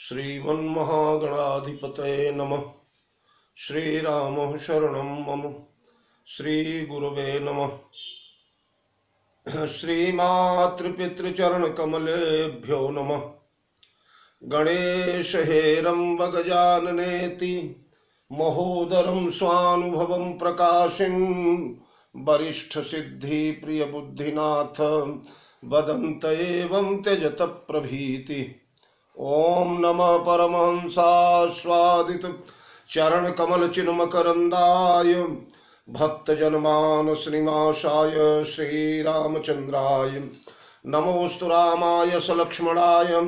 श्रीमन्महागणाधिपतये नमः। श्रीराम शरणं मम। श्रीगुरवे नमः। श्रीमातृपितृचरणकमलेभ्यो नमः। गणेश हेरम्ब गजाननेति महोदरं स्वानुभवं प्रकाशिं वरिष्ठ सिद्धि प्रिय बुद्धिनाथ वदन्त एवं त्यजत प्रभीति। ओम नमः परमहंसास्वादित चरण कमल चिन्मकरंदाय भक्तजनमानस निवासाय श्रीरामचंद्राय नमोस्तु रामाय सलक्ष्मणाय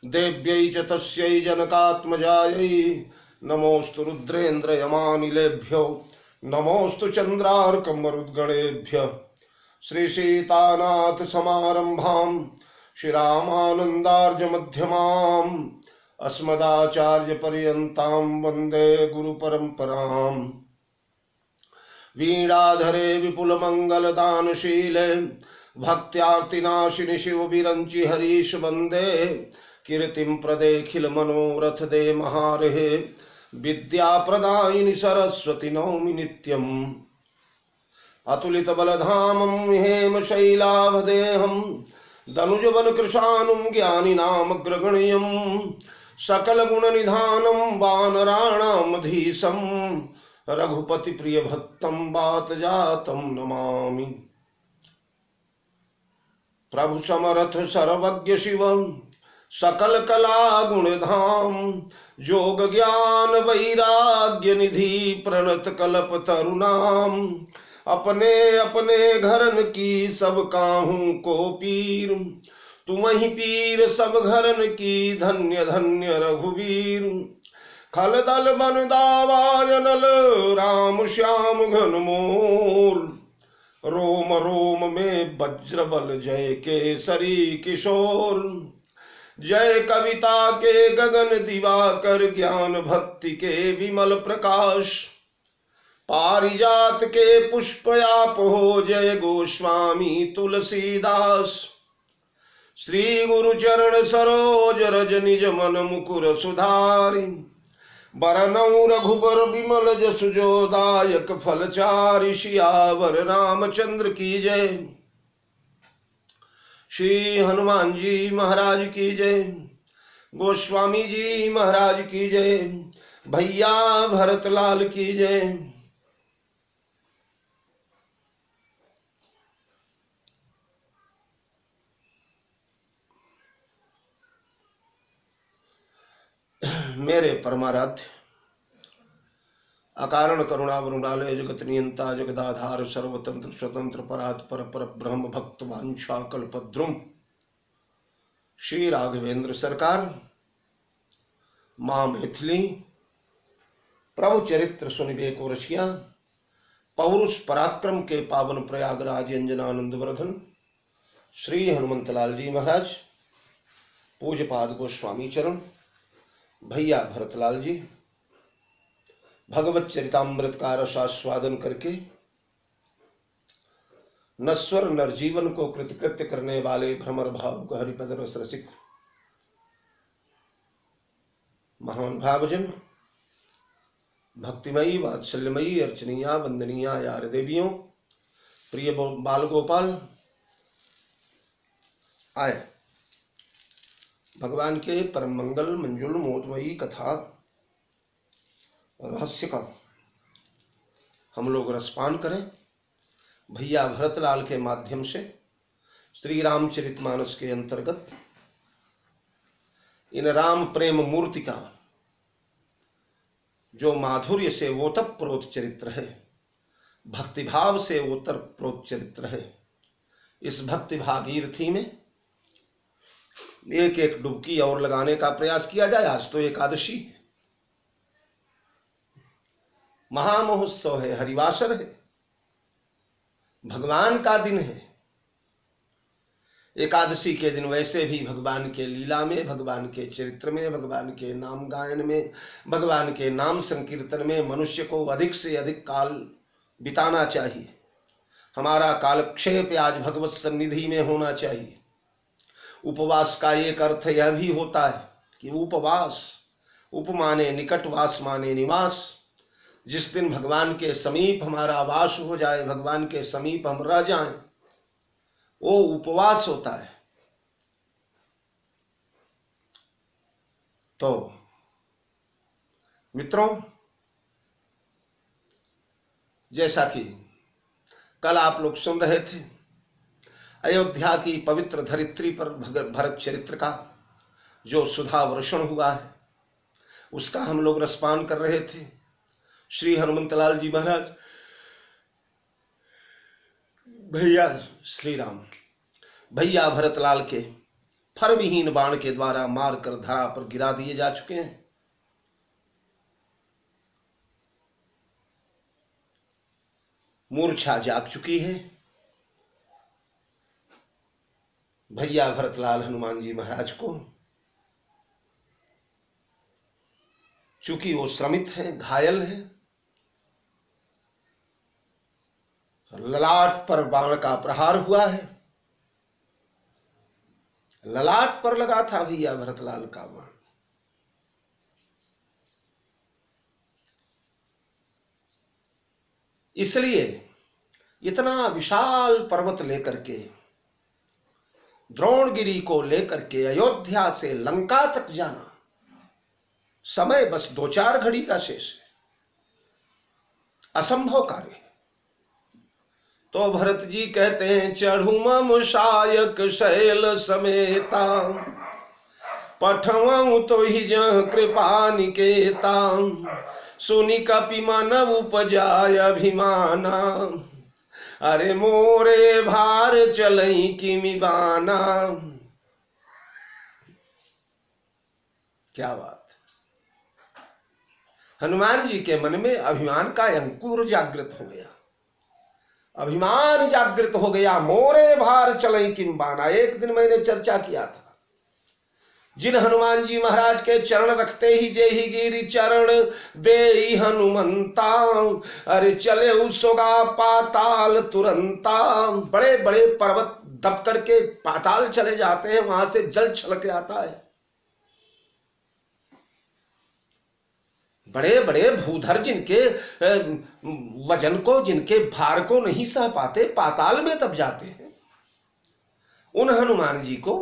देव्यै च तस्यै जनकात्मजायै नमोस्तु रुद्रेन्द्र यमानिलेभ्यो नमोस्तु चंद्रार्कमरुद्गणेभ्यः। श्री सीतानाथ समारंभां श्रीरामानंदार्य मध्यमाम् अस्मदाचार्य पर्यन्तां वन्दे गुरु परंपराम्। वीणाधरे विपुल मंगल दानशीले भक्त्यार्तिनाशिनि शिव विरंचि हरीश वन्दे कीर्तिं प्रदेखिल मनोरथ दे महारहे विद्या प्रदायिनि सरस्वती नौमि नित्यम्। अतुलित बलधामं हेम शैलाभदेहं दनुजबल कृशानुं ज्ञानिनामग्रगण्यं सकल गुण निधानं वानराणामधीशं रघुपति प्रिय भक्तं वात जातं नमामि। प्रभु समर्थ सर्वज्ञ शिव सकल कला गुणधाम जोग ज्ञान वैराग्य निधि प्रणत कल्प तरुणाम अपने अपने घरन की सब काहू को पीर तुम ही पीर सब घरन की धन्य धन्य रघुवीर। खलदल बन दावायनल राम श्याम घन मोर रोम रोम में वज्र बल जय केसरी किशोर। जय कविता के गगन दिवाकर ज्ञान भक्ति के विमल प्रकाश पारिजात के पुष्पयाप हो जय गोस्वामी तुलसीदास। श्री गुरु चरण सरोज रज निज मन मुकुर सुधारि बरनौ रघुबर विमल जसु जो दायक फलचारि। सियावर रामचंद्र की जय। श्री हनुमान जी महाराज की जय। गोस्वामी जी महाराज की जय। भैया भरतलाल की जय। मेरे परमाराध्य अकारण करुणावरुणालय जगत नियंता जगदाधार सर्वतंत्र स्वतंत्र परात्पर पर ब्रह्म भक्त वांछा कल्पद्रुम श्री राघवेंद्र सरकार माँ मैथिली प्रभु चरित्र सुनिबे को रसिया पौरुष पराक्रम के पावन प्रयागराज अंजनानंद वर्धन श्री हनुमंतलाल जी महाराज पूज्यपाद गोस्वामी चरण भैया भरतलाल जी भगवत चरितामृत का रसास्वादन करके नश्वर नरजीवन को कृतकृत्य करने वाले भ्रमर भाव हरिपद रस रसिक महान भावजन भक्तिमयी वात्सल्यमयी अर्चनीया वंदनीया यार देवियों प्रिय बाल गोपाल आए भगवान के परम मंगल मंजुल मोदमयी कथा रहस्य का हम लोग रसपान करें। भैया भरतलाल के माध्यम से श्री रामचरितमानस के अंतर्गत इन राम प्रेम मूर्ति का जो माधुर्य से ओतप्रोत चरित्र है, भक्तिभाव से ओतप्रोत चरित्र है, इस भक्ति भागीरथी में एक एक डुबकी और लगाने का प्रयास किया जाए। आज तो एकादशी है, महामहोत्सव है, हरिवासर है, भगवान का दिन है। एकादशी के दिन वैसे भी भगवान के लीला में, भगवान के चरित्र में, भगवान के नाम गायन में, भगवान के नाम संकीर्तन में मनुष्य को अधिक से अधिक काल बिताना चाहिए। हमारा कालक्षेप आज भगवत सन्निधि में होना चाहिए। उपवास का एक अर्थ यह भी होता है कि उपवास, उप माने निकट, वास माने निवास। जिस दिन भगवान के समीप हमारा वास हो जाए, भगवान के समीप हम रह जाएं, वो उपवास होता है। तो मित्रों, जैसा कि कल आप लोग सुन रहे थे, अयोध्या की पवित्र धरित्री पर भरत चरित्र का जो सुधा वर्षण हुआ है, उसका हम लोग रसपान कर रहे थे। श्री हनुमंतलाल जी महाराज भैया श्री राम, भैया भरतलाल के फर विहीन बाण के द्वारा मारकर धरा पर गिरा दिए जा चुके हैं। मूर्छा जाग चुकी है। भैया भरतलाल हनुमान जी महाराज को, चूंकि वो श्रमित हैं, घायल हैं, ललाट पर बाण का प्रहार हुआ है। ललाट पर लगा था भैया भरतलाल का बाण। इसलिए इतना विशाल पर्वत लेकर के, द्रोणगिरी को लेकर के अयोध्या से लंका तक जाना, समय बस 2-4 घड़ी का शेष है, असंभव कार्य है। तो भरत जी कहते हैं, चढ़ू मम शायक शैल समेता, पठवाऊं तो ही जह कृपा निकेता, सुनि कपि मानव उपजाय अभिमाना, अरे मोरे भार चलई किमि बाना। क्या बात! हनुमान जी के मन में अभिमान का अंकुर जागृत हो गया, अभिमान जागृत हो गया। मोरे भार चलई किम बाना। एक दिन मैंने चर्चा किया था, जिन हनुमान जी महाराज के चरण रखते ही जे ही गिरी चरण दे हनुमंता, अरे चले उसोगा पाताल तुरंता। बड़े बड़े पर्वत दब करके पाताल चले जाते हैं, वहां से जल छलक आता है। बड़े बड़े भूधर जिनके वजन को, जिनके भार को नहीं सह पाते, पाताल में दब जाते हैं। उन हनुमान जी को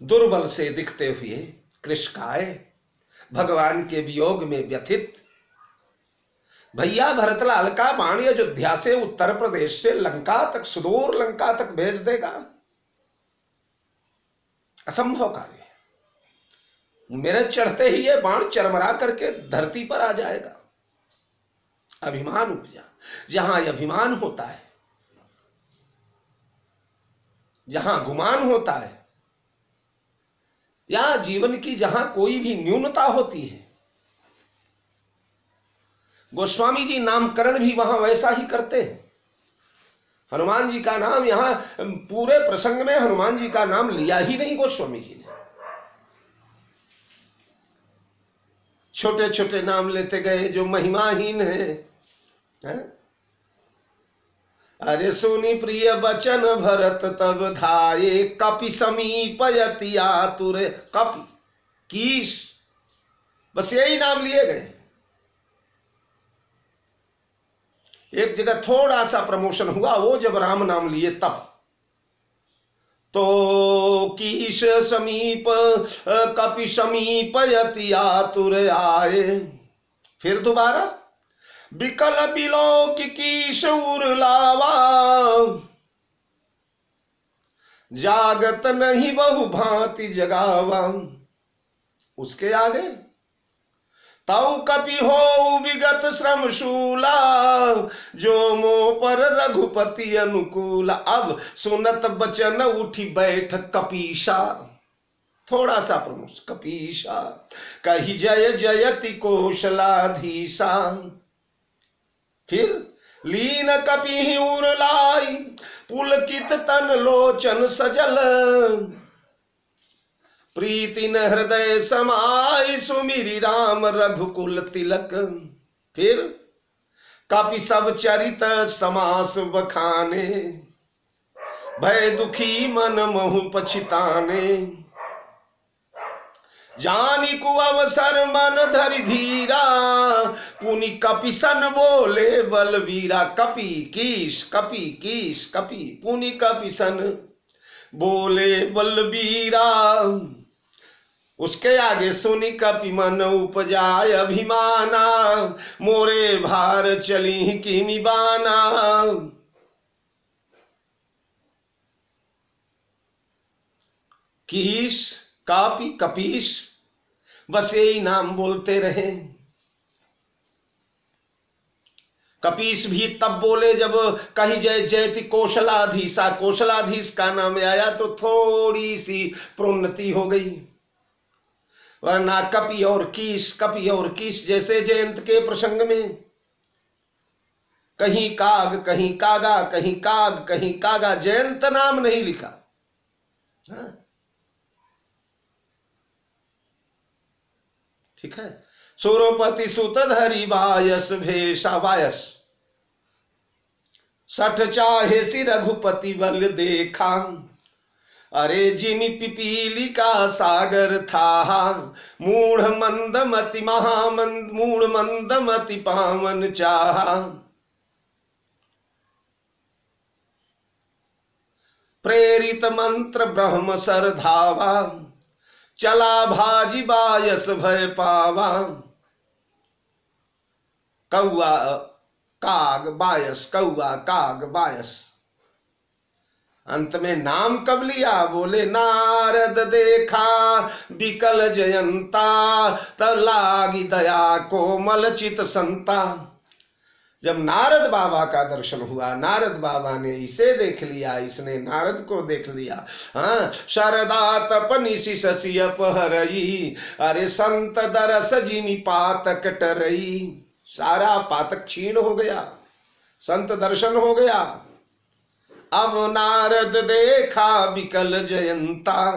दुर्बल से दिखते हुए कृष्काय, भगवान के वियोग में व्यथित, भैया भरतलाल का बाण अयोध्या से, उत्तर प्रदेश से लंका तक, सुदूर लंका तक भेज देगा, असंभव कार्य। मेरे चढ़ते ही ये बाण चरमरा करके धरती पर आ जाएगा। अभिमान उपजा। जहां अभिमान होता है, जहां गुमान होता है, या जीवन की जहां कोई भी न्यूनता होती है, गोस्वामी जी नामकरण भी वहां वैसा ही करते हैं। हनुमान जी का नाम, यहां पूरे प्रसंग में हनुमान जी का नाम लिया ही नहीं गोस्वामी जी ने। छोटे छोटे नाम लेते गए जो महिमाहीन है। अरे सुनी प्रिय बचन भरत तब धाये, कपि समीपयति आतुर। कपि, कीश, बस यही नाम लिए गए। एक जगह थोड़ा सा प्रमोशन हुआ, वो जब राम नाम लिए तब। तो कीश समीप कपि समीपयति आतुर आए। फिर दोबारा, बिकल बिलो की कीश उर लावा, जागत नहीं बहु भांति जगावा। उसके आगे, तौ कपि हो विगत श्रम शूला, जो मोह पर रघुपति अनुकूला। अब सुनत बचन उठी बैठ कपीशा। थोड़ा सा प्रमुख, कपीशा कही जय जयति कौशलाधीशा। फिर लीन कपि उर लाई, पुलकित तन लोचन सजल, प्रीति न हृदय समाय, सुमिरि राम रघुकुल तिलक। फिर कपि सब चरित समास बखाने, भय दुखी मन महु पछिताने, जानी को अवसर मन धरि धीरा, पुनि कपिसन बोले बलवीरा। कपि कीस कपि कीस कपि, पुनि कपिसन बोले बलवीरा। उसके आगे सुनि कपि मन उपजाय अभिमाना, मोरे भार चली किमि बाना। कीस कापी कपीस, बस यही नाम बोलते रहे। कपीस भी तब बोले जब कही जय जयति कौशलाधीशा, कौशलाधीश का नाम आया तो थोड़ी सी प्रोन्नति हो गई, वरना कपि और कीस जैसे जयंत के प्रसंग में कहीं काग कहीं कागा, कहीं काग कहीं कागा, जयंत नाम नहीं लिखा। ठीक है। सुरपति सुत धरि बायस भेषा, बायस 60 चाहे सि रघुपति बल देखा, अरे जिमि पिपीली का सागर था, मूढ़ मंदमति मूढ़ मंदमति पावन चाहा। प्रेरित मंत्र ब्रह्म सर धावा, चला भाजी बायस भय पावा। कौआ काग बायस, कौआ काग बायस। अंत में नाम कब लिया? बोले नारद देखा बिकल जयंता, तब लागी दया कोमल चित संता। जब नारद बाबा का दर्शन हुआ, नारद बाबा ने इसे देख लिया, इसने नारद को देख लिया। हाँ, शरदा तपनि शशि अपहरई, अरे संत दरस जिमि पातक टरई। सारा पातक क्षीण हो गया, संत दर्शन हो गया। अब नारद देखा बिकल जयंता।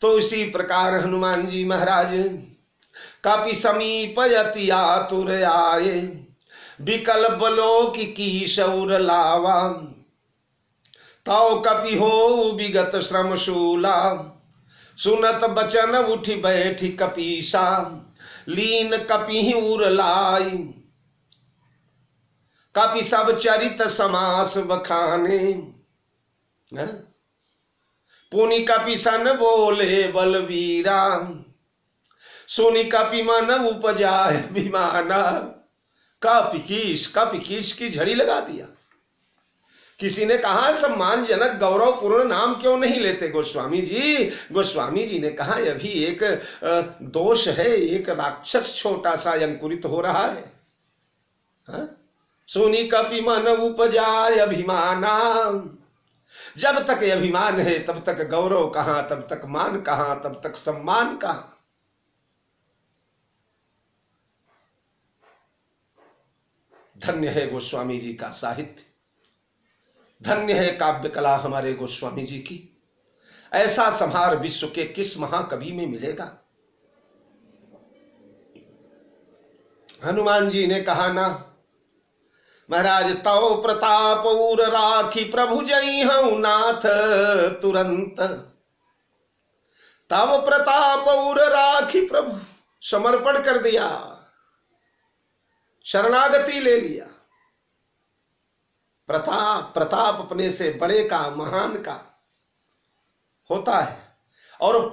तो इसी प्रकार हनुमान जी महाराज कपि समीप यति आतुर आए, बिकल बलो की शौर लावा। तौ कपि हो विगत श्रम शूला, सुनत बचन उठी बैठी कपीसा। लीन कपि उर लाई, कपि सब चरित समास बखाने। पुनि कपि सन बोले बलवीरा, सुनि कपि मन उपजाय अभिमाना। कपि कीस की झड़ी लगा दिया। किसी ने कहा सम्मानजनक गौरवपूर्ण नाम क्यों नहीं लेते गोस्वामी जी? गोस्वामी जी ने कहा अभी एक दोष है, एक राक्षस छोटा सा अंकुरित हो रहा है। सुनी कपि मन उपजाय अभिमाना। जब तक अभिमान है तब तक गौरव कहां, तब तक मान कहां, तब तक सम्मान कहां। धन्य है गोस्वामी जी का साहित्य, धन्य है काव्य कला हमारे गोस्वामी जी की। ऐसा संभार विश्व के किस महाकवि में मिलेगा? हनुमान जी ने कहा ना महाराज, तौ प्रताप उर राखी प्रभु जई हूं नाथ तुरंत। तब प्रताप उर राखी प्रभु, समर्पण कर दिया, शरणागति ले लिया। प्रताप अपने से बड़े का, महान का होता है। और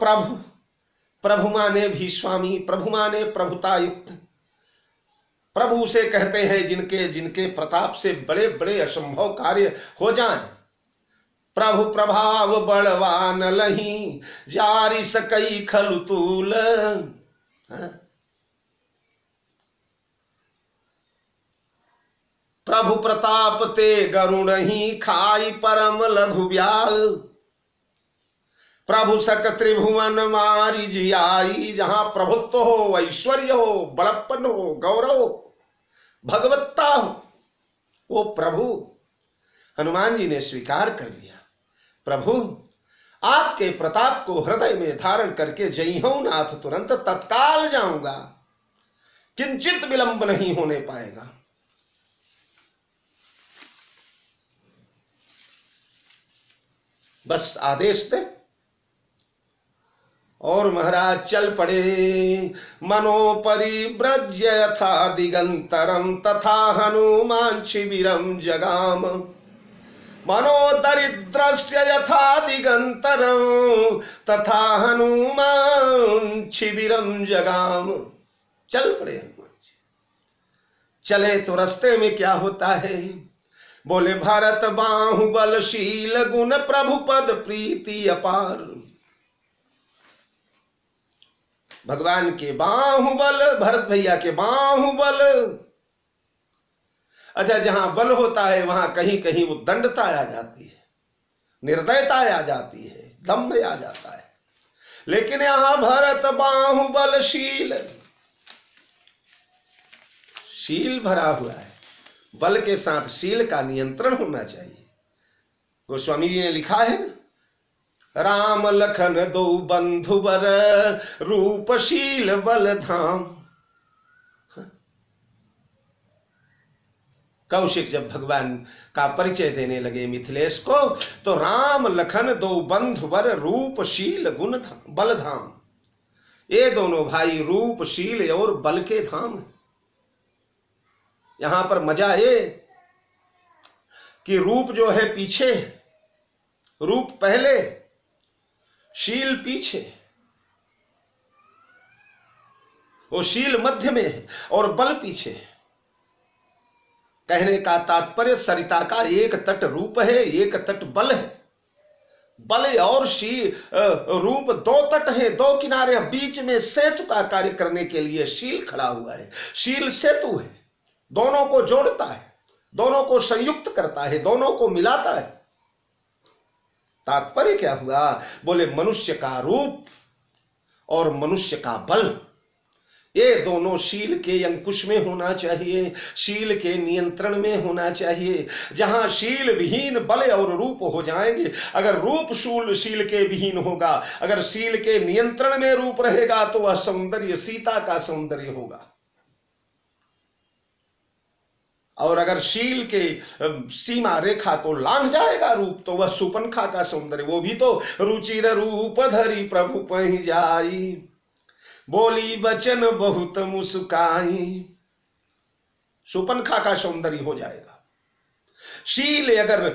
प्रभु माने भी स्वामी, प्रभु माने प्रभुता युक्त। प्रभु से कहते हैं जिनके प्रताप से बड़े बड़े असंभव कार्य हो जाएं। प्रभु प्रभाव बड़वान लही, जारी सकई खलु तूल। प्रभु प्रताप ते गरुण ही, खाई परम लघु ब्याल। प्रभु सक त्रिभुवन मारी जियाई। जहां प्रभुत्व हो, ऐश्वर्य हो, बड़प्पन हो, गौरव हो, भगवत्ता हो, वो प्रभु। हनुमान जी ने स्वीकार कर लिया, प्रभु आपके प्रताप को हृदय में धारण करके जई हूं नाथ तुरंत, तत्काल जाऊंगा, किंचित विलंब नहीं होने पाएगा। बस आदेश दे। और महाराज चल पड़े। मनोपरिव्रज्य यथा दिगंतरम तथा हनुमान शिविरम जगाम। मनोदरिद्रस्य यथा दिगंतरम तथा हनुमान शिविरम जगाम। चल पड़े हनुमान जी। चले तो रास्ते में क्या होता है? बोले भारत बाहुबलशील गुण प्रभु पद प्रीति अपार। भगवान के बाहुबल, भरत भैया के बाहुबल। अच्छा, जहां बल होता है वहां कहीं कहीं वो दंडता आ जाती है, निर्दयता आ जाती है, दम्भ आ जाता है। लेकिन यहां भरत बाहुबलशील, शील भरा हुआ है। बल के साथ शील का नियंत्रण होना चाहिए। गोस्वामी जी ने लिखा है ना, राम लखन दो बंधुवर रूपशील बल धाम। कौशिक जब भगवान का परिचय देने लगे मिथिलेश को, तो राम लखन दो बंधुवर रूपशील गुण बल धाम। ये दोनों भाई रूपशील और बल के धाम है। यहां पर मजा ये कि रूप जो है पीछे, रूप पहले, शील पीछे। वो शील मध्य में है और बल पीछे है। कहने का तात्पर्य सरिता का एक तट रूप है, एक तट बल है। बल और रूप दो तट है, दो किनारे, बीच में सेतु का कार्य करने के लिए शील खड़ा हुआ है। शील सेतु है, दोनों को जोड़ता है, दोनों को संयुक्त करता है, दोनों को मिलाता है। तात्पर्य क्या हुआ? बोले मनुष्य का रूप और मनुष्य का बल, ये दोनों शील के अंकुश में होना चाहिए, शील के नियंत्रण में होना चाहिए। जहां शील विहीन बल और रूप हो जाएंगे, अगर रूप शील के विहीन होगा, अगर शील के नियंत्रण में रूप रहेगा, तो वह सौंदर्य सीता का सौंदर्य होगा। और अगर शील के सीमा रेखा को लांघ जाएगा रूप, तो वह सुपनखा का सौंदर्य, वो भी तो रुचिर रूप धरी प्रभु पहि जाई, बोली बचन बहुत मुस्काई। सुपनखा का सौंदर्य हो जाएगा। शील अगर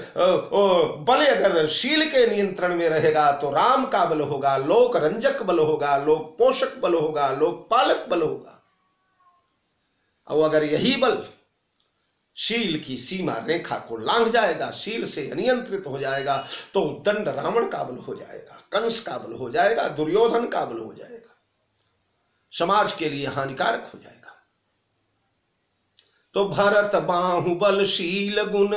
बल अगर शील के नियंत्रण में रहेगा, तो राम का बल होगा, लोक रंजक बल होगा, लोक पोषक बल होगा, लोक पालक बल होगा। और अगर यही बल शील की सीमा रेखा को लांघ जाएगा, शील से अनियंत्रित हो जाएगा, तो दंड रावण का बल हो जाएगा, कंस का बल हो जाएगा, दुर्योधन का बल हो जाएगा, समाज के लिए हानिकारक हो जाएगा। तो भरत बाहुबल शील गुण,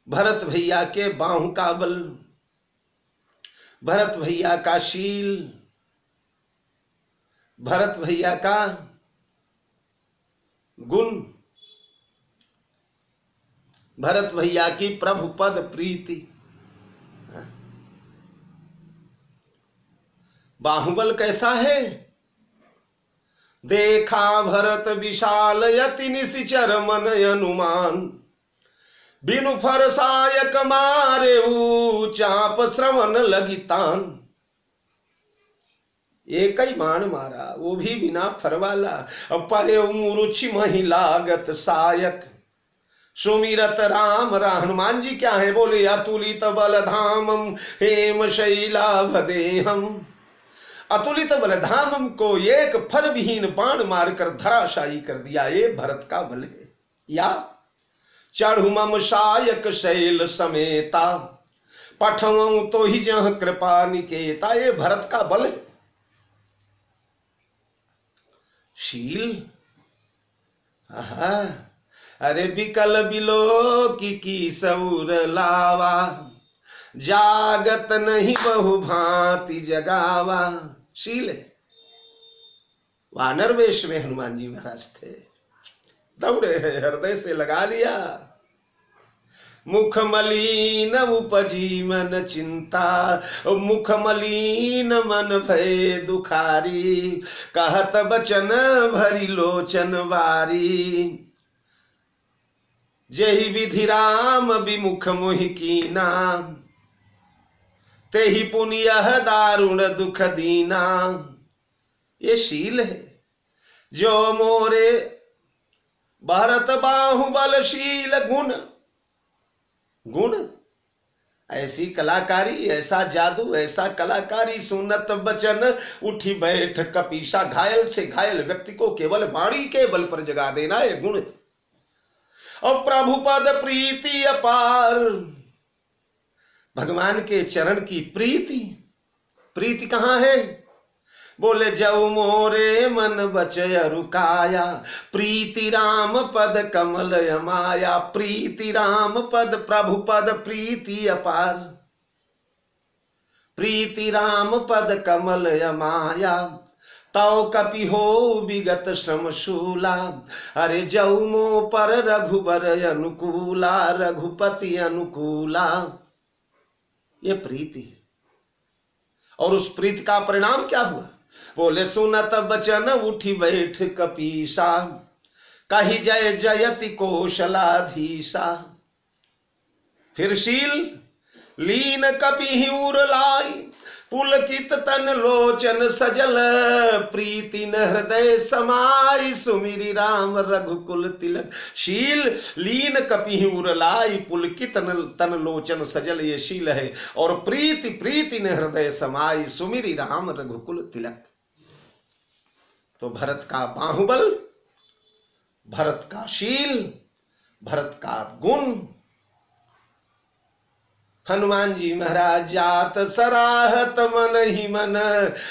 भरत भैया के बाहु का बल, भरत भैया का शील, भरत भैया का गुण, भरत भैया की प्रभु पद प्रीति। बाहुबल कैसा है? देखा भरत विशाल यति निशिचर मन अनुमान, बिनु फरसायक मारे चाप श्रवण लगी तान। एक ही मान मारा, वो भी बिना फरवाला। परे मुरुचि महिलागत सायक, सुमिरत राम हनुमान जी क्या है? बोले अतुलित बलधामम हेम शैलाभदेहम। अतुलित बलधामम को एक फर विहीन बाण मारकर धराशायी कर दिया, ये भरत का बल है। या चढ़ु मम सायक शैल समेता, पठवं तो ही जह कृपा निकेता, ये भरत का बल है। शील, अरे बिकल बिलो की सौर लावा, जागत नहीं बहु भांति जगावा। शील है। वानर वेश में हनुमान जी महाराज थे, दौड़े हैं, हृदय से लगा लिया। मुख मलिन उपजी मन चिंता, मुख मलिन मन भय दुखारी, कहत बचन भरी लोचन वारी। जेहि विधि राम विमुख मोहि कीना, तेहि पुण्य दारुण दुख दीना। ये शील है जो मोरे भरत बाहुबलशील गुण। गुण ऐसी कलाकारी, ऐसा जादू, ऐसा कलाकारी, सुनत बचन उठी बैठ कपीसा। घायल से घायल व्यक्ति को केवल वाणी के बल पर जगा देना ये गुण। और प्रभु पद प्रीति अपार, भगवान के चरण की प्रीति। प्रीति कहां है? बोले जऊ मोरे मन बचय रुकाया, प्रीति राम पद कमल माया। प्रीति राम पद प्रभु पद प्रीति अपार, प्रीति राम पद कमल माया। तौ कपि हो विगत श्रमशूला, अरे जऊ मो पर रघुबर अनुकूला, रघुपति अनुकूला। ये प्रीति है। और उस प्रीति का परिणाम क्या हुआ? बोले सुनत बचन उठी बैठ कपीसा, कही जय जयति कौशलाधीसा। फिर शील लीन कपि उर लाई, पुलकित तन लोचन सजल। प्रीति न हृदय समाई, सुमिरि राम रघुकुल तिलक। शील लीन कपि उर लाई, पुलकित तन लोचन सजल, ये शील है। और प्रीति प्रीति न हृदय समाई, सुमिरि राम रघुकुल तिलक। तो भरत का बाहुबल, भरत का शील, भरत का गुण। हनुमान जी महाराज जात सराहत मन ही मन,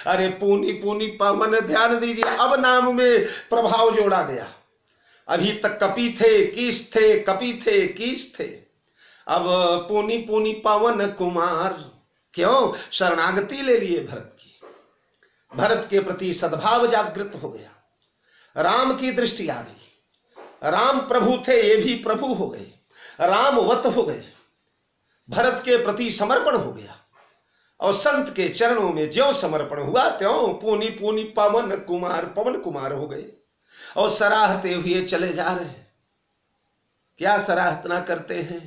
अरे पूनी पूनी पवन। ध्यान दीजिए, अब नाम में प्रभाव जोड़ा गया। अभी तक कपि थे, कीस थे, कपि थे, कीस थे। अब पूनी पूनी पवन कुमार। क्यों? शरणागति ले लिए भरत की। भरत के प्रति सद्भाव जागृत हो गया। राम की दृष्टि आ गई। राम प्रभु थे, ये भी प्रभु हो गए, रामवत हो गए। भरत के प्रति समर्पण हो गया। और संत के चरणों में ज्यों समर्पण हुआ त्यों पूनी पूनी पवन कुमार, पवन कुमार हो गए। और सराहते हुए चले जा रहे हैं। क्या सराहना करते हैं?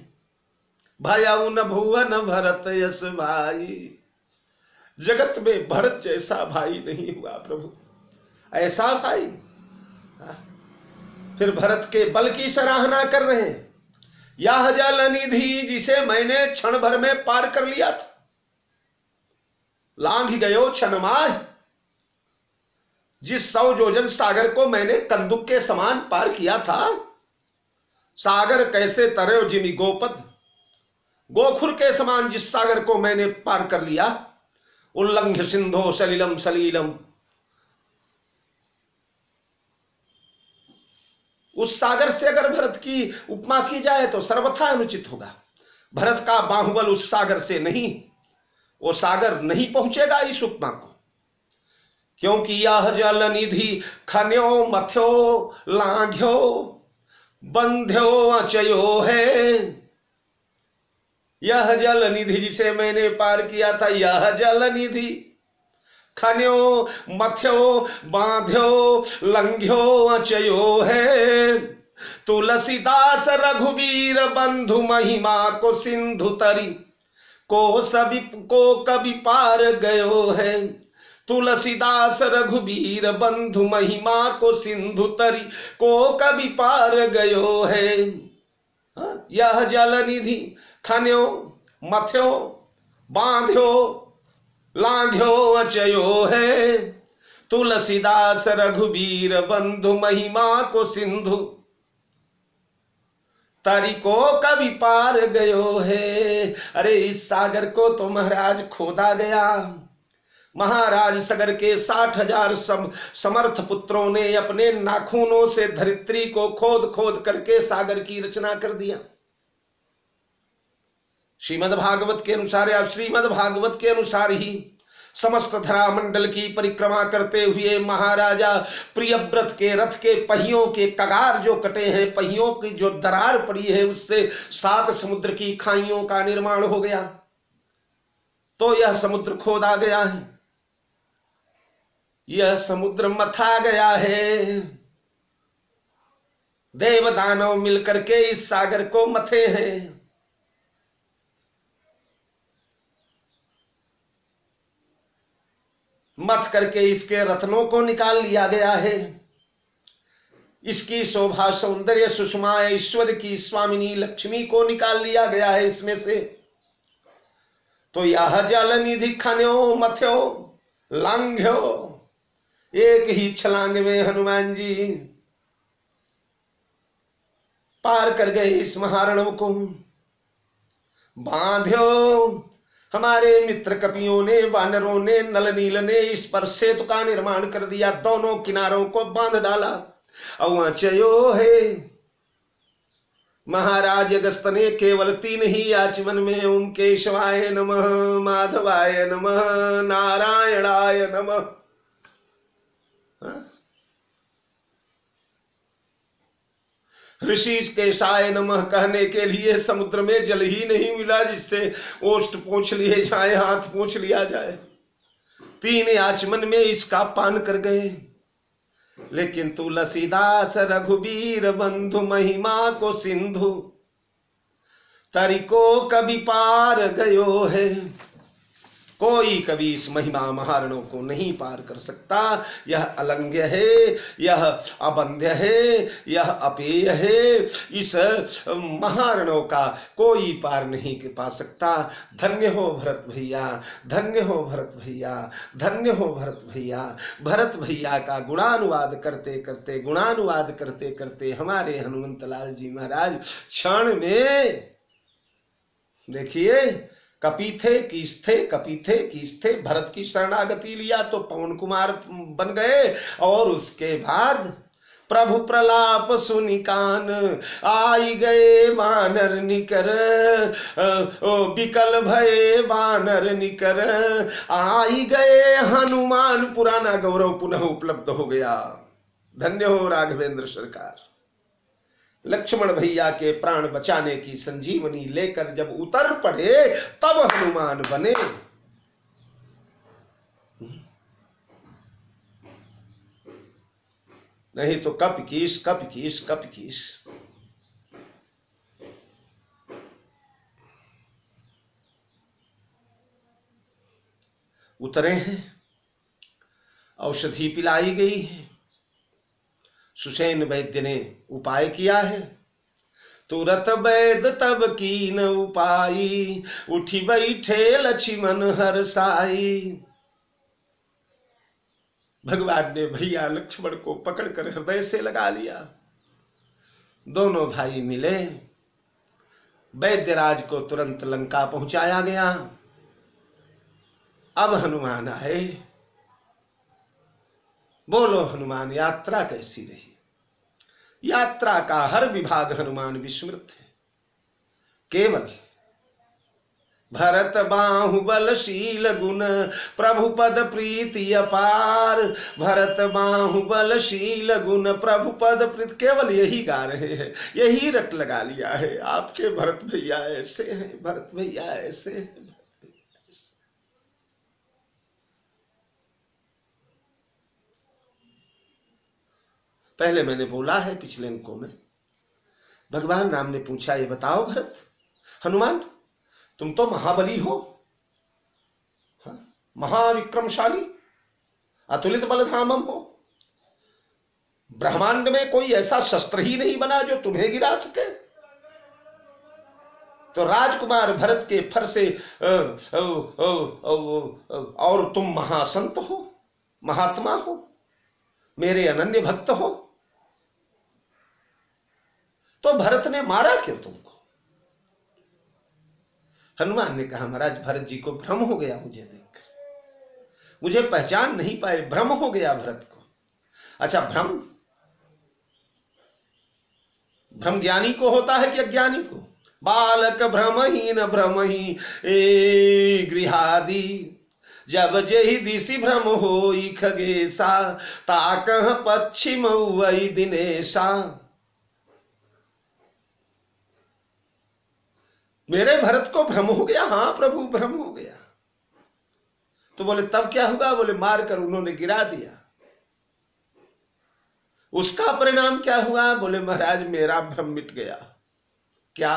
भयउ न भुवन भरत यश भाई, जगत में भरत जैसा भाई नहीं हुआ प्रभु। ऐसा भाई। फिर भरत के बल की सराहना कर रहे हैं। यह जल निधि जिसे मैंने क्षण भर में पार कर लिया था, लांघ गयो क्षण माह। जिस 100 योजन सागर को मैंने कंदुक के समान पार किया था, सागर कैसे तरयो जिमि गोपद। गोखुर के समान जिस सागर को मैंने पार कर लिया, उल्लंघ्य सिंधो सलिलम सलीलम। उस सागर से अगर भरत की उपमा की जाए तो सर्वथा अनुचित होगा। भरत का बाहुबल उस सागर से नहीं, वो सागर नहीं पहुंचेगा इस उपमा को। क्योंकि यह जल निधि खन्यो मथ्यो लांघ्यो बंध्यो अचयो है। यह जल निधि जिसे मैंने पार किया था, यह जल निधि खन्यो मथ्यो बांध्यो लंघ्यो अचयो है। तुलसीदास रघुवीर बंधु महिमा को सिंधु तरी, को कभी पार गयो है। तुलसीदास रघुवीर बंधु महिमा को सिंधु तरी, को कभी पार गयो है। यह जल निधि खन्यो मथ्यो बांध्यो लांघ्यो अचयो है। तुलसीदास रघुवीर बंधु महिमा को सिंधु तरी को कभी पार गयो है। अरे इस सागर को तो महाराज खोदा गया। महाराज सगर के 60,000 समर्थ पुत्रों ने अपने नाखूनों से धरित्री को खोद खोद करके सागर की रचना कर दिया। श्रीमद् भागवत के अनुसार या श्रीमद् भागवत के अनुसार ही समस्त धरा मंडल की परिक्रमा करते हुए महाराजा प्रियव्रत के रथ के पहियों के कगार जो कटे हैं, पहियों की जो दरार पड़ी है, उससे 7 समुद्र की खाइयों का निर्माण हो गया। तो यह समुद्र खोदा गया है, यह समुद्र मथा गया है। देव दानव मिलकर के इस सागर को मथे हैं। मथ करके इसके रत्नों को निकाल लिया गया है। इसकी शोभा सौंदर्य सुषमा ईश्वर की स्वामिनी लक्ष्मी को निकाल लिया गया है इसमें से। तो यह जल निधि खन्यो मथ्यो लांघ्यो, एक ही छलांग में हनुमान जी पार कर गए इस महारणव को। बांध्यो, हमारे मित्र कपियों ने, वानरों ने, नल नील ने इस पर सेतु का निर्माण कर दिया, दोनों किनारों को बांध डाला। अवचयो है, महाराज अगस्त ने केवल 3 ही आचमन में ओम केशवाय नमः, माधवाय नमः, नारायणाय नमः, ऋषिकेशाय नमः कहने के लिए समुद्र में जल ही नहीं मिला जिससे ओष्ठ पोंछ लिए जाए, हाथ पोंछ लिया जाए। 3 आचमन में इसका पान कर गए। लेकिन तुलसीदास रघुबीर बंधु महिमा को सिंधु तरीको कभी पार गयो है। कोई कभी इस महिमा महारणों को नहीं पार कर सकता। यह अलंघ्य है, यह अबंध्य है, यह अपेय है। इस महारणों का कोई पार नहीं पा सकता। धन्य हो भरत भैया, धन्य हो भरत भैया, धन्य हो भरत भैया। भरत भैया का गुणानुवाद करते करते, गुणानुवाद करते करते हमारे हनुमंत लाल जी महाराज क्षण में देखिए, कपि थे कीस थे, कपि थे कीस थे, भरत की शरणागति लिया तो पवन कुमार बन गए। और उसके बाद प्रभु प्रलाप सुनि कान, आई गए वानर निकर, विकल भये वानर निकर, आई गए हनुमान। पुराना गौरव पुनः उपलब्ध हो गया। धन्य हो राघवेंद्र सरकार। लक्ष्मण भैया के प्राण बचाने की संजीवनी लेकर जब उतर पड़े तब हनुमान बने। नहीं तो कप कीस कप कीस कप कीस। उतरे हैं, औषधि पिलाई गई है, सुषेण वैद्य ने उपाय किया है। तुरत वैद तब कीन उपाई, उठी बैठे लक्ष्मण हर्षाई। भगवान ने भैया लक्ष्मण को पकड़कर हृदय से लगा लिया। दोनों भाई मिले, वैद्यराज को तुरंत लंका पहुंचाया गया। अब हनुमान आए। बोलो हनुमान, यात्रा कैसी रही? यात्रा का हर विभाग हनुमान विस्मृत है। केवल भरत बाहुबलशील गुण, प्रभु पद प्रीति अपार। भरत बाहुबलशील गुण, प्रभु पद प्रीति, केवल यही गा रहे हैं, यही रट लगा लिया है। आपके भरत भैया ऐसे हैं, भरत भैया ऐसे हैं। पहले मैंने बोला है पिछले अंकों में, भगवान राम ने पूछा, ये बताओ भरत, हनुमान तुम तो महाबली हो, महाविक्रमशाली, अतुलित बलधामम हो। ब्रह्मांड में कोई ऐसा शस्त्र ही नहीं बना जो तुम्हें गिरा सके। तो राजकुमार भरत के फर से और तुम महासंत हो, महात्मा हो, मेरे अनन्य भक्त हो, तो भरत ने मारा क्यों तुमको? हनुमान ने कहा, महाराज भरत जी को भ्रम हो गया मुझे देखकर, मुझे पहचान नहीं पाए, भ्रम हो गया भरत को। अच्छा, भ्रम ज्ञानी को होता है कि अज्ञानी को? बालक भ्रमहीन गृहादि, जब जेहि दिशि भ्रम होई खगेशा, ताकह पश्चिम वै दिनेशा। मेरे भरत को भ्रम हो गया। हाँ प्रभु, भ्रम हो गया। तो बोले तब क्या होगा? बोले मार कर उन्होंने गिरा दिया। उसका परिणाम क्या हुआ? बोले महाराज मेरा भ्रम मिट गया। क्या?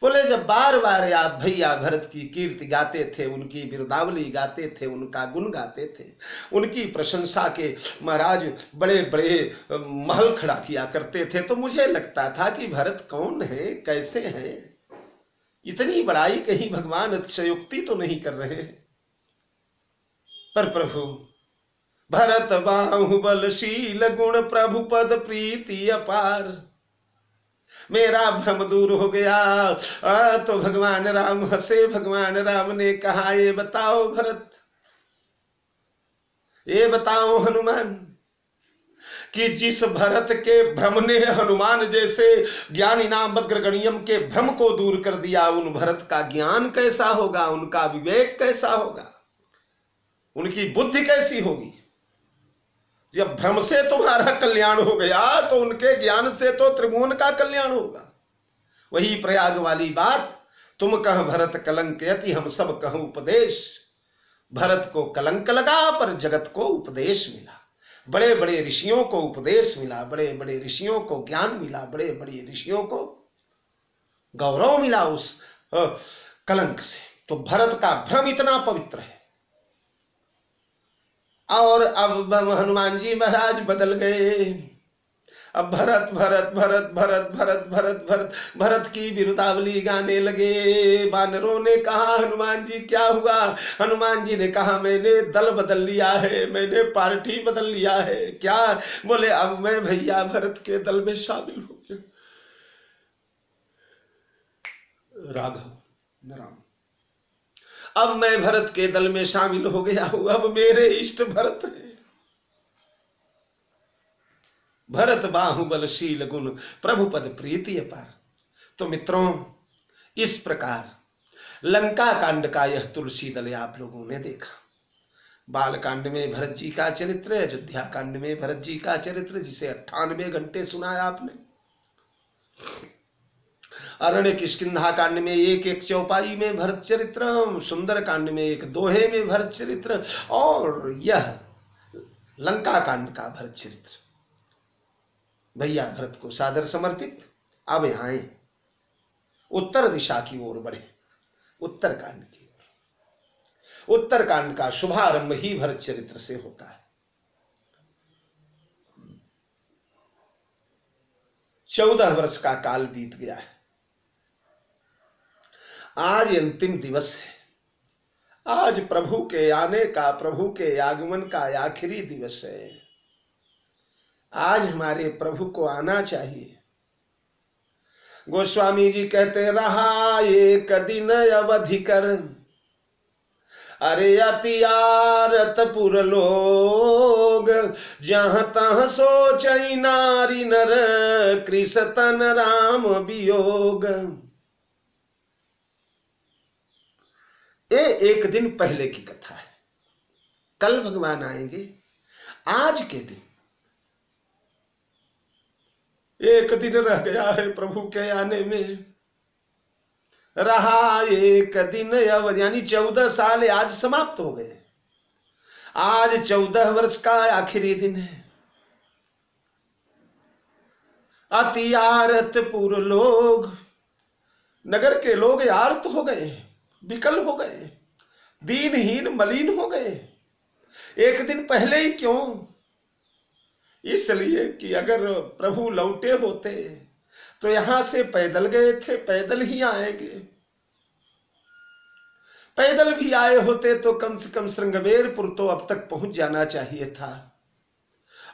बोले जब बार बार आप भैया भरत की कीर्ति गाते थे, उनकी बिरुदावली गाते थे, उनका गुण गाते थे, उनकी प्रशंसा के महाराज बड़े बड़े महल खड़ा किया करते थे, तो मुझे लगता था कि भरत कौन है, कैसे हैं, इतनी बड़ाई कहीं भगवान अतिशयोक्ति तो नहीं कर रहे हैं। पर प्रभु भरत बाहुबलशील गुण प्रभु पद प्रीति अपार, मेरा भ्रम दूर हो गया। तो भगवान राम हंसे। भगवान राम ने कहा ये बताओ भरत, ये बताओ हनुमान, कि जिस भरत के भ्रम ने हनुमान जैसे ज्ञानी नाम अग्रगण्यम के भ्रम को दूर कर दिया, उन भरत का ज्ञान कैसा होगा, उनका विवेक कैसा होगा, उनकी बुद्धि कैसी होगी। जब भ्रम से तुम्हारा कल्याण हो गया तो उनके ज्ञान से तो त्रिभुवन का कल्याण होगा। वही प्रयाग वाली बात, तुम कह भरत कलंक यति हम सब कहूं उपदेश। भरत को कलंक लगा पर जगत को उपदेश मिला, बड़े बड़े ऋषियों को उपदेश मिला, बड़े बड़े ऋषियों को ज्ञान मिला, बड़े बड़े ऋषियों को गौरव मिला उस कलंक से। तो भरत का भ्रम इतना पवित्र है। और अब हनुमान जी महाराज बदल गए। अब भरत भरत भरत भरत भरत भरत भरत भरत की बिरुदावली गाने लगे। वानरों ने कहा हनुमान जी क्या हुआ? हनुमान जी ने कहा मैंने दल बदल लिया है, मैंने पार्टी बदल लिया है। क्या? बोले अब मैं भैया भरत के दल में शामिल हो गया। राघव राम, अब मैं भरत के दल में शामिल हो गया हूं। अब मेरे इष्ट भरत है। भरत बाहुबलशील गुण प्रभु पद प्रीति अपार। तो मित्रों, इस प्रकार लंका कांड का यह तुलसी दल आप लोगों ने देखा। बाल कांड में भरत जी का चरित्र, अयोध्या कांड में भरत जी का चरित्र, जिसे 98 घंटे सुनाया आपने। अरण्य किष्किंधा कांड में एक एक चौपाई में भरत चरित्र, सुंदर कांड में एक दोहे में भरत चरित्र, और यह लंका कांड का भरत चरित्र। भैया भरत को सादर समर्पित। अब यहां उत्तर दिशा की ओर बढ़े, उत्तर कांड की ओर। उत्तर कांड का शुभारंभ ही भरत चरित्र से होता है। 14 वर्ष का काल बीत गया है। आज अंतिम दिवस है। आज प्रभु के आने का, प्रभु के आगमन का आखिरी दिवस है। आज हमारे प्रभु को आना चाहिए। गोस्वामी जी कहते रहा एक दिन अवधि कर, अरे अतियारत पुर लोग, जहां तहां सोचई नारी नर, कृष्ण राम वियोग। ये एक दिन पहले की कथा है। कल भगवान आएंगे। आज के दिन एक दिन रह गया है प्रभु के आने में। रहा एक दिन यानी 14 साल आज समाप्त हो गए। आज 14 वर्ष का आखिरी दिन है। अति आरत पुर लोग, नगर के लोग आर्त हो गए, विकल हो गए, दीनहीन मलिन हो गए। एक दिन पहले ही क्यों? इसलिए कि अगर प्रभु लौटे होते तो यहां से पैदल गए थे, पैदल ही आएंगे। पैदल भी आए होते तो कम से कम श्रृंगबेरपुर तो अब तक पहुंच जाना चाहिए था।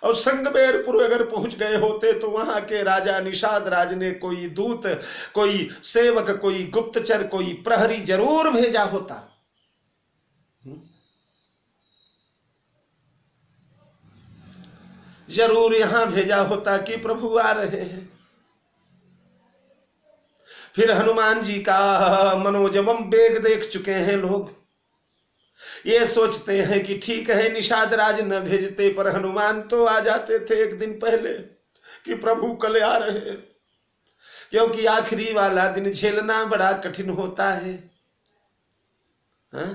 और श्रृंगबेरपुर अगर पहुंच गए होते तो वहां के राजा निषाद राज ने कोई दूत, कोई सेवक, कोई गुप्तचर, कोई प्रहरी जरूर भेजा होता। जरूर यहां भेजा होता कि प्रभु आ रहे हैं। फिर हनुमान जी का मनोजवम वेग देख चुके हैं लोग। ये सोचते हैं कि ठीक है निषाद राज न भेजते, पर हनुमान तो आ जाते थे एक दिन पहले कि प्रभु कल आ रहे हैं। क्योंकि आखिरी वाला दिन झेलना बड़ा कठिन होता है। हाँ?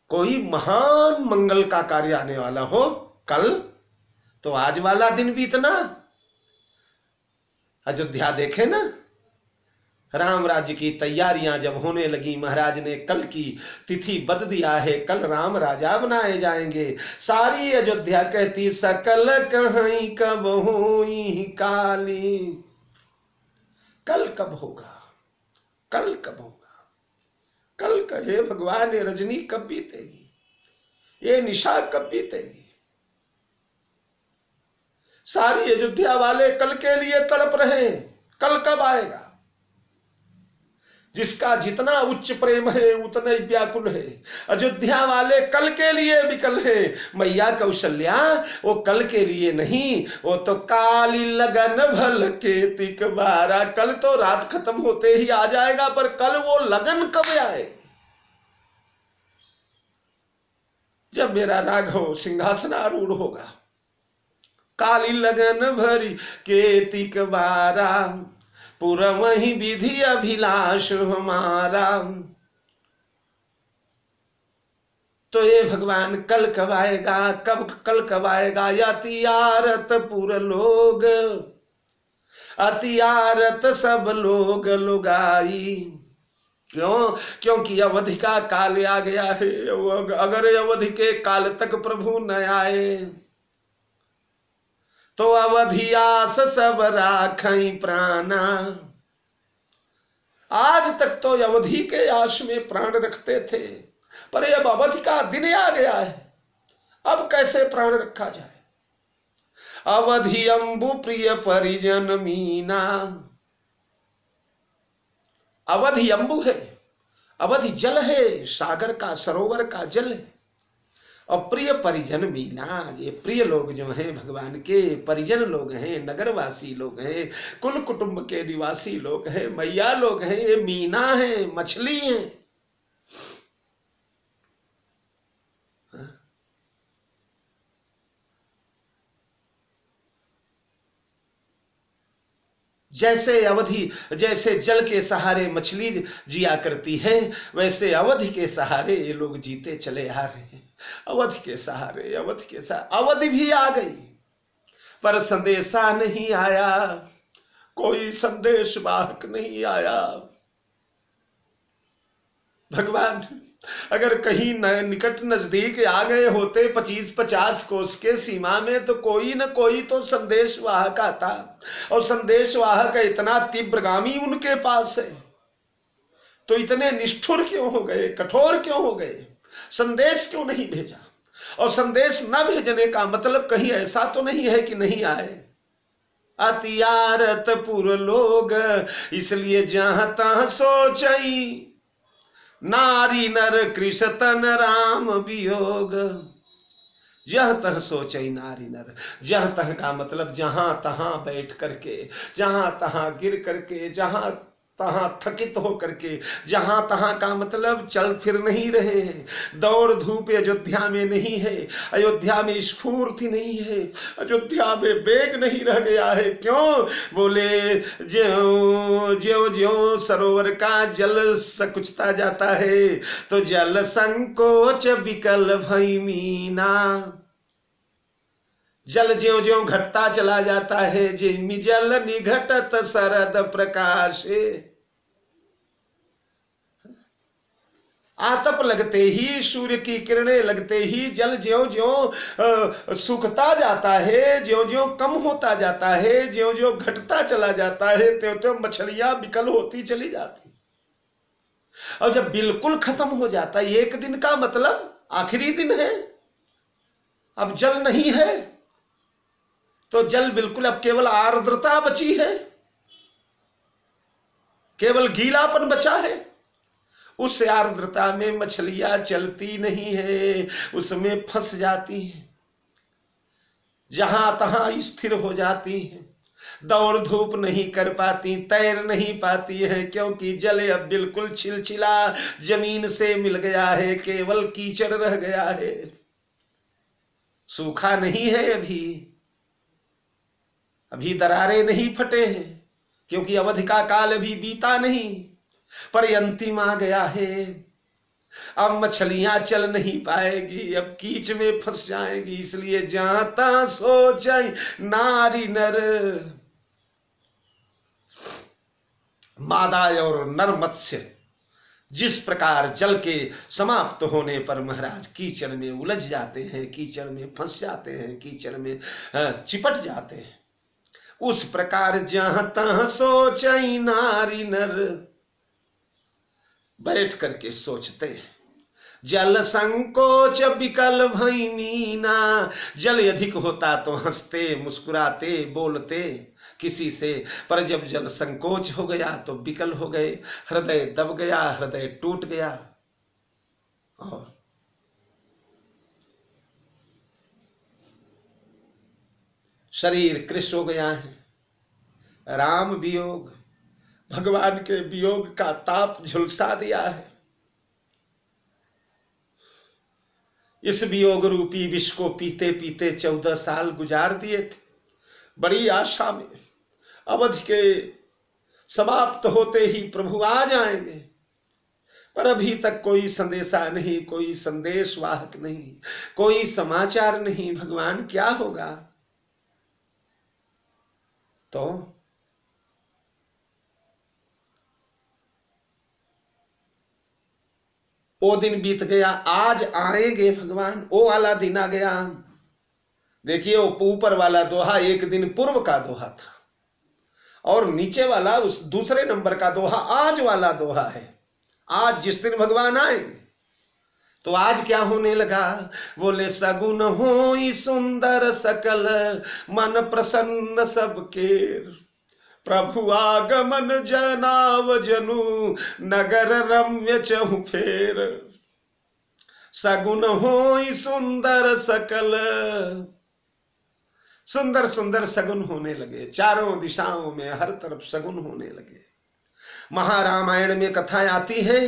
कोई महान मंगल का कार्य आने वाला हो कल, तो आज वाला दिन बीतना। अयोध्या देखे ना, राम राज्य की तैयारियां जब होने लगी, महाराज ने कल की तिथि बद दिया है, कल राम राजा बनाए जाएंगे। सारी अयोध्या कहती सकल कहीं कब होई काली। कल कब होगा, कल कब होगा, कल कहे भगवान ये रजनी कब बीतेगी, ये निशा कब बीतेगी। सारी अयोध्या वाले कल के लिए तड़प रहे, कल कब आएगा। जिसका जितना उच्च प्रेम है उतना ही व्याकुल है। अयोध्या वाले कल के लिए विकल है। मैया कौशल्या वो कल के लिए नहीं, वो तो काली लगन भल के तिक बारा। कल तो रात खत्म होते ही आ जाएगा, पर कल वो लगन कब आए, जब मेरा राघव सिंहासनारूढ़ होगा। काली लगन भरी के तिक बारा, पूरा वही विधि अभिलाष हमारा। तो ये भगवान कल कब आएगा, कब कल कब आएगा। अतियारत पुर लोग, अतियारत सब लोग लुगाई। क्यों? क्योंकि अवधि का काल आ गया है। अगर अवधि के काल तक प्रभु न आए तो अवधियास सब राखई प्राणा। आज तक तो अवधि के आस में प्राण रखते थे, पर अब अवधि का दिन आ गया है, अब कैसे प्राण रखा जाए। अवधि अंबु प्रिय परिजन मीना। अवधि अंबु है, अवधि जल है, सागर का सरोवर का जल है। और प्रिय परिजन मीना, ये प्रिय लोग जो हैं भगवान के, परिजन लोग हैं, नगरवासी लोग हैं, कुल कुटुंब के निवासी लोग हैं, मैया लोग हैं, ये मीना है, मछली है। जैसे अवधि, जैसे जल के सहारे मछली जिया करती है, वैसे अवधि के सहारे ये लोग जीते चले आ रहे हैं। अवधि के सहारे, अवधि के सहारे। अवधि भी आ गई पर संदेशा नहीं आया, कोई संदेश वाहक नहीं आया। भगवान अगर कहीं निकट नजदीक आ गए होते 25-50 कोस के सीमा में, तो कोई न कोई तो संदेश वाहक आता। और संदेश वाहक इतना तीव्रगामी उनके पास है, तो इतने निष्ठुर क्यों हो गए, कठोर क्यों हो गए, संदेश क्यों नहीं भेजा। और संदेश न भेजने का मतलब कहीं ऐसा तो नहीं है कि नहीं आए। अतियारत पुर लोग, इसलिए जहां तहां सोचई, नारी नर कृष तन राम वियोग। जह तह सोचई नारी नर, जह तह का मतलब जहां तहां बैठ करके, जहां तहां गिर करके, जहां तहां थकित हो करके, जहां तहां का मतलब चल फिर नहीं रहे हैं। दौड़ धूप अयोध्या में नहीं है, अयोध्या में स्फूर्ति नहीं है, अयोध्या में वेग नहीं रह गया है। क्यों? बोले ज्यों ज्यों ज्यों सरोवर का जल सकुचता जाता है, तो जल संकोच विकल भई मीना। जल ज्यों ज्यों घटता चला जाता है, जिमि जल निघटत शरद प्रकाश। आतप लगते ही, सूर्य की किरणें लगते ही जल ज्यों ज्यों सूखता जाता है, ज्यों ज्यों कम होता जाता है, ज्यों ज्यों घटता चला जाता है, त्यों त्यों मछलियां विकल होती चली जाती। और जब बिल्कुल खत्म हो जाता है, एक दिन का मतलब आखिरी दिन है, अब जल नहीं है, तो जल बिल्कुल, अब केवल आर्द्रता बची है, केवल गीलापन बचा है। उस आर्द्रता में मछलियां चलती नहीं है, उसमें फंस जाती हैं, जहां तहां स्थिर हो जाती हैं, दौड़ धूप नहीं कर पाती, तैर नहीं पाती है, क्योंकि जल अब बिल्कुल छिलछिला जमीन से मिल गया है, केवल कीचड़ रह गया है, सूखा नहीं है। अभी दरारें नहीं फटे हैं, क्योंकि अवधि का काल अभी बीता नहीं, पर अंतिम आ गया है। अब मछलियां चल नहीं पाएगी, अब कीच में फंस जाएगी। इसलिए जहां तहां सोचाई नारी नर, मादा और नर मत्स्य जिस प्रकार जल के समाप्त होने पर महाराज कीचड़ में उलझ जाते हैं, कीचड़ में फंस जाते हैं, कीचड़ में चिपट जाते हैं, उस प्रकार जहां तहां सोचाई नारी नर बैठ करके सोचते हैं। जल संकोच विकल भई मीना, जल अधिक होता तो हंसते मुस्कुराते बोलते किसी से, पर जब जल संकोच हो गया तो विकल हो गए, हृदय दब गया, हृदय टूट गया और शरीर कृश हो गया है। राम वियोग, भगवान के वियोग का ताप झुलसा दिया है। इस वियोग रूपी विष को पीते पीते 14 साल गुजार दिए थे, बड़ी आशा में अवधि के समाप्त होते ही प्रभु आ जाएंगे, पर अभी तक कोई संदेशा नहीं, कोई संदेश वाहक नहीं, कोई समाचार नहीं। भगवान क्या होगा? तो वो दिन बीत गया, आज आएंगे भगवान, वो वाला दिन आ गया। देखिए वो ऊपर वाला दोहा एक दिन पूर्व का दोहा था और नीचे वाला उस दूसरे नंबर का दोहा आज वाला दोहा है। आज जिस दिन भगवान आएंगे तो आज क्या होने लगा? बोले सगुन होई सुंदर सकल, मन प्रसन्न सबके, प्रभु आगमन जनाव जनु, नगर रम्य चहु फेर। सगुन होई सुंदर सकल, सुंदर सुंदर सगुन होने लगे, चारों दिशाओं में हर तरफ सगुन होने लगे। महारामायण में कथा आती है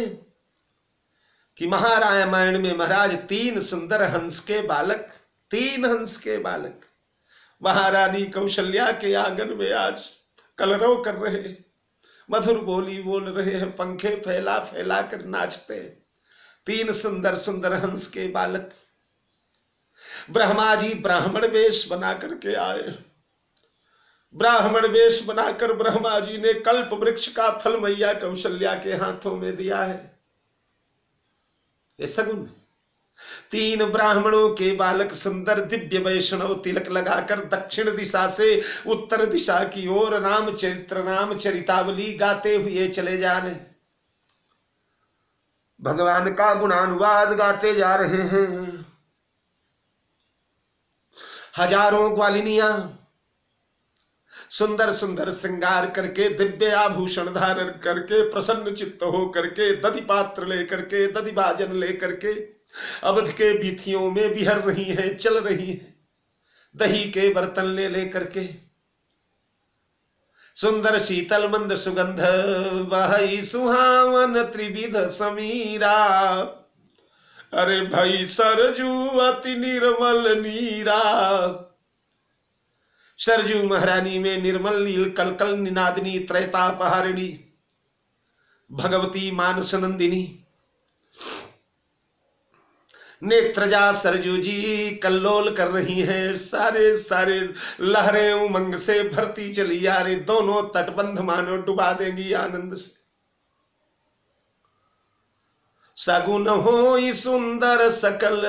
कि महारामायण में महाराज 3 सुंदर हंस के बालक, 3 हंस के बालक महारानी कौशल्या के आंगन में आज कलरव कर रहे हैं, मधुर बोली बोल रहे हैं, पंखे फैला फैला कर नाचते हैं। 3 सुंदर सुंदर हंस के बालक। ब्रह्मा जी ब्राह्मण वेश बना करके आए। ब्राह्मण वेश बनाकर ब्रह्मा जी ने कल्प वृक्ष का फल मैया कौशल्या के हाथों में दिया है। ये सगुन। 3 ब्राह्मणों के बालक सुंदर दिव्य वैष्णव तिलक लगाकर दक्षिण दिशा से उत्तर दिशा की ओर रामचरित्र रामचरितावली गाते हुए चले जा रहे, भगवान का गुणानुवाद गाते जा रहे हैं। हजारों ग्वालिनियां सुंदर सुंदर श्रृंगार करके, दिव्य आभूषण धारण करके, प्रसन्न चित्त हो करके, दधि पात्र लेकर के, दधि भाजन लेकर के अवध के बीथियों में बिहर रही हैं, चल रही हैं, दही के बर्तन ले लेकर के। सुंदर शीतल मंद सुगंध वही सुहावन त्रिविध समीरा, अरे भाई सरजू अति निर्मल नीरा। सरजू महारानी में निर्मल नील कलकल निनादिनी त्रैतापहारिणी भगवती मानस नंदिनी। नेत्रजा सरजू जी कल्लोल कर रही हैं, सारे सारे लहरें उमंग से भरती चली आ रही, दोनों तटबंध मानो डुबा देंगी आनंद से। सगुन होई सुंदर सकल,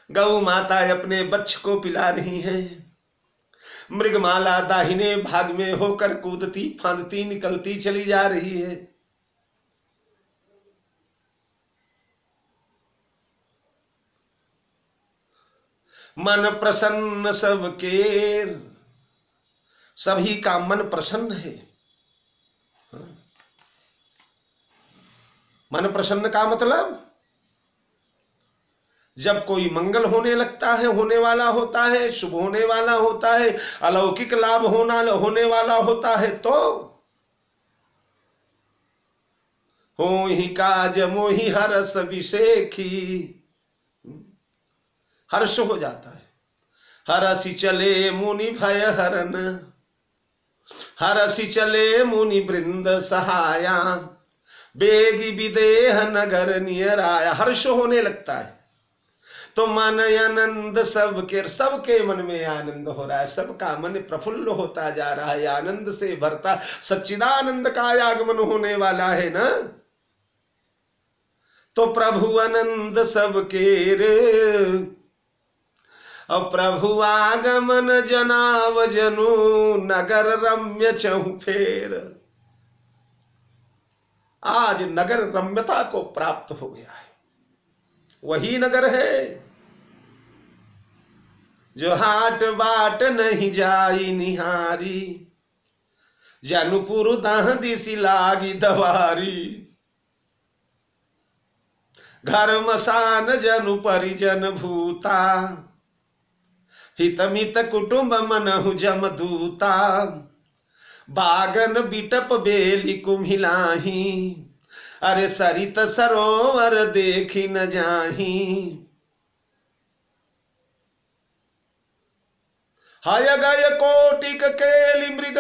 गौ माता अपने बच्च को पिला रही हैं। मृगमाला दाहिने भाग में होकर कूदती फांदती निकलती चली जा रही है। मन प्रसन्न सबके, सभी का मन प्रसन्न है। मन प्रसन्न का मतलब जब कोई मंगल होने लगता है, होने वाला होता है, शुभ होने वाला होता है, अलौकिक लाभ होने वाला होता है, तो हो ही काज मोहि हरस विषेखी, हर्ष हो जाता है। हरसि चले मुनि भय हरन, हरसि चले मुनि वृंद सहाया, बेगी विदेह नगर नियर आया। हर्ष होने लगता है तो मन आनंद सबके मन में आनंद हो रहा है, सबका मन प्रफुल्ल होता जा रहा है, आनंद से भरता सच्चिदानंद का आगमन होने वाला है ना। तो प्रभु आनंद सबके रे, और प्रभु आगमन जनाव जनु नगर रम्य चहु फेर। आज नगर रम्यता को प्राप्त हो गया है, वही नगर है जो हाट बाट नहीं जाई निहारी, जनुपुर दह दिसी लागी दवारी। घर मसान जनु परिजन भूता, हितमित कुटुंब मनहु जमदूता। बागन बिटप बेली कुम्हिलाही, अरे सरित सरोवर देखी न जाही। हाय गय कोटिक केली मृग,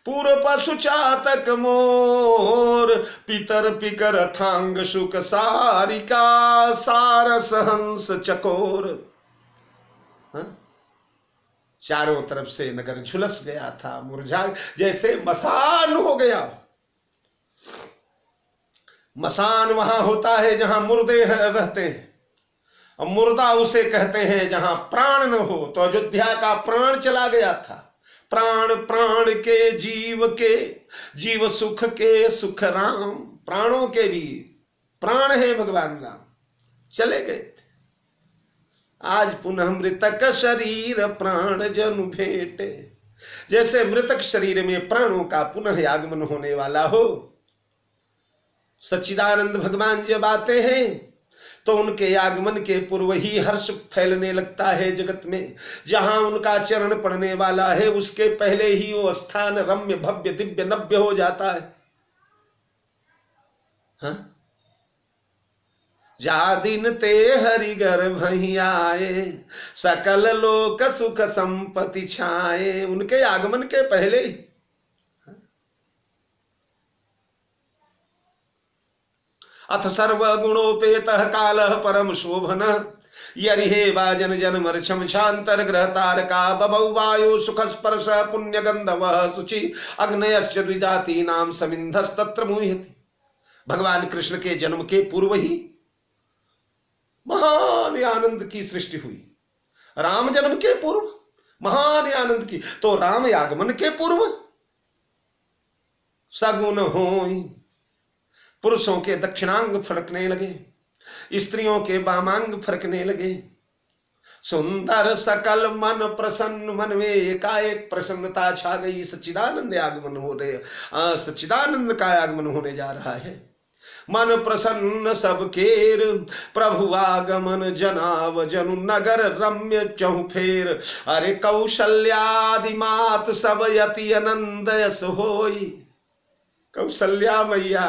पूर्व पशु चातक मोर। पितर पिकर थांग सुख सारिका, सारस हंस चकोर। चारों तरफ से नगर झुलस गया था, मुरझा जैसे मसान हो गया। मसान वहां होता है जहां मुर्दे रहते हैं, और मुर्दा उसे कहते हैं जहां प्राण न हो। तो अयोध्या का प्राण चला गया था। प्राण प्राण के जीव सुख के सुख राम। प्राणों के भी प्राण है भगवान राम, चले गए थे। आज पुनः मृतक शरीर प्राण जनु भेटे। जैसे मृतक शरीर में प्राणों का पुनः आगमन होने वाला हो। सच्चिदानंद भगवान जब आते हैं तो उनके आगमन के पूर्व ही हर्ष फैलने लगता है जगत में। जहां उनका चरण पड़ने वाला है उसके पहले ही वो स्थान रम्य भव्य दिव्य नव्य हो जाता है। हाँ? जा दिन ते हरि गर्भ ही आए, सकल लोक सुख संपत्ति छाए। उनके आगमन के पहले ही अथ सर्वगुणोपेत काल परम शोभन, यरिहे वाजन जन्मर्षम शांतर ग्रह तारका। बभौ वायु सुख स्पर्श पुण्य गंधव शुचि, अग्नयश्च द्विजाति नाम समिंधस्तत्र मुह्यति। भगवान कृष्ण के जन्म के पूर्व ही महान आनंद की सृष्टि हुई। राम जन्म के पूर्व महान आनंद की, तो राम आगमन के पूर्व सगुन होई। पुरुषों के दक्षिणांग फड़कने लगे, स्त्रियों के वामांग फड़कने लगे। सुंदर सकल मन प्रसन्न, मन में एकाएक प्रसन्नता छा गई। सच्चिदानंद आगमन हो रहे, सच्चिदानंद का आगमन होने जा रहा है। मन प्रसन्न सबकेर, प्रभु आगमन जनाव जनु नगर रम्य चहु फेर। अरे कौशल्यादि मात सब यति आनंद यस होई। कौशल्या मैया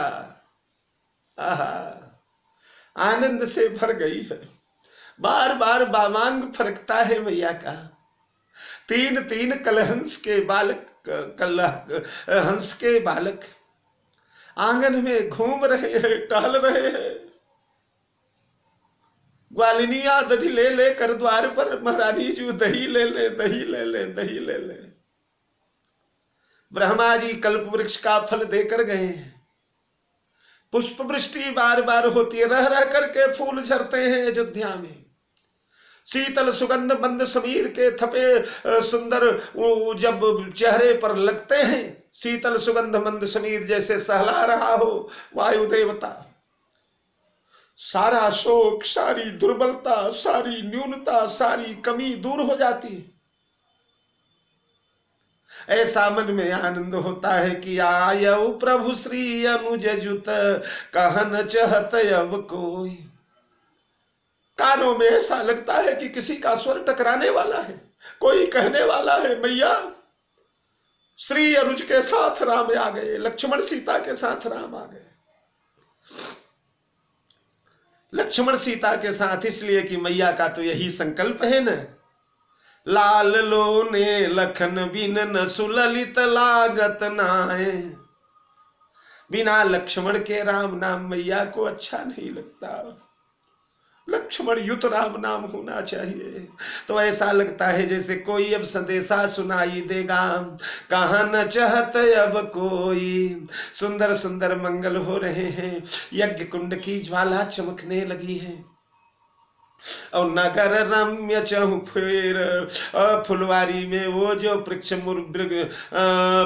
आनंद से भर गई है। बार बार वामांग फरकता है मैया का। तीन तीन कलहंस के बालक, हंस के बालक आंगन में घूम रहे हैं, टहल रहे हैं। ग्वालिनिया दही ले ले कर द्वार पर, महारानी जी दही ले ले, दही ले ले, दही ले ले। ब्रह्मा जी कल्प वृक्ष का फल देकर गए हैं। पुष्प वृष्टि बार बार होती है, रह रह करके फूल झरते हैं अयोध्या में। शीतल सुगंध मंद समीर के थपे सुंदर जब चेहरे पर लगते हैं, शीतल सुगंध मंद समीर जैसे सहला रहा हो वायु देवता। सारा शोक, सारी दुर्बलता, सारी न्यूनता, सारी कमी दूर हो जाती है। ऐसा मन में आनंद होता है कि आयऊ प्रभु श्री अनुज जुत, कहन चहत अब कोई। कानों में ऐसा लगता है कि किसी का स्वर टकराने वाला है, कोई कहने वाला है मैया श्री अनुज के साथ राम आ गए, लक्ष्मण सीता के साथ राम आ गए। लक्ष्मण सीता के साथ इसलिए कि मैया का तो यही संकल्प है न, लाल लोने लखन बिन न सुललित लागत नाए। बिना लक्ष्मण के राम नाम मैया को अच्छा नहीं लगता। लक्ष्मण युत राम नाम होना चाहिए। तो ऐसा लगता है जैसे कोई अब संदेशा सुनाई देगा, कहाँ न चाहत अब कोई। सुंदर सुंदर मंगल हो रहे हैं, यज्ञ कुंड की ज्वाला चमकने लगी है और नगर रम्य चहुफेर। फुलवारी में वो जो वृक्ष मृग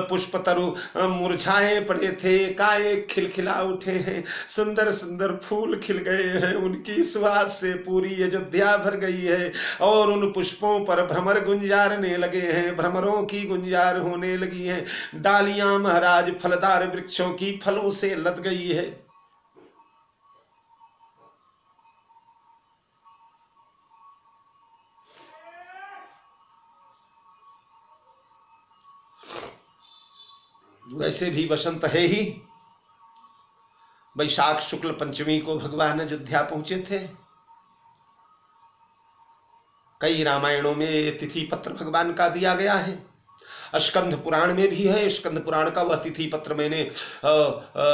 पुष्प तरु मुरझाए पड़े थे, काए खिलखिला उठे हैं, सुंदर सुंदर फूल खिल गए हैं, उनकी सुवास से पूरी अयोध्या भर गई है। और उन पुष्पों पर भ्रमर गुंजारने लगे हैं, भ्रमरों की गुंजार होने लगी है। डालियां महाराज फलदार वृक्षों की फलों से लद गई है। वैसे भी वसंत है ही। वैशाख शुक्ल पंचमी को भगवान अयोध्या पहुंचे थे। कई रामायणों में तिथि पत्र भगवान का दिया गया है, स्कंद पुराण में भी है। स्कंद पुराण का वह तिथि पत्र मैंने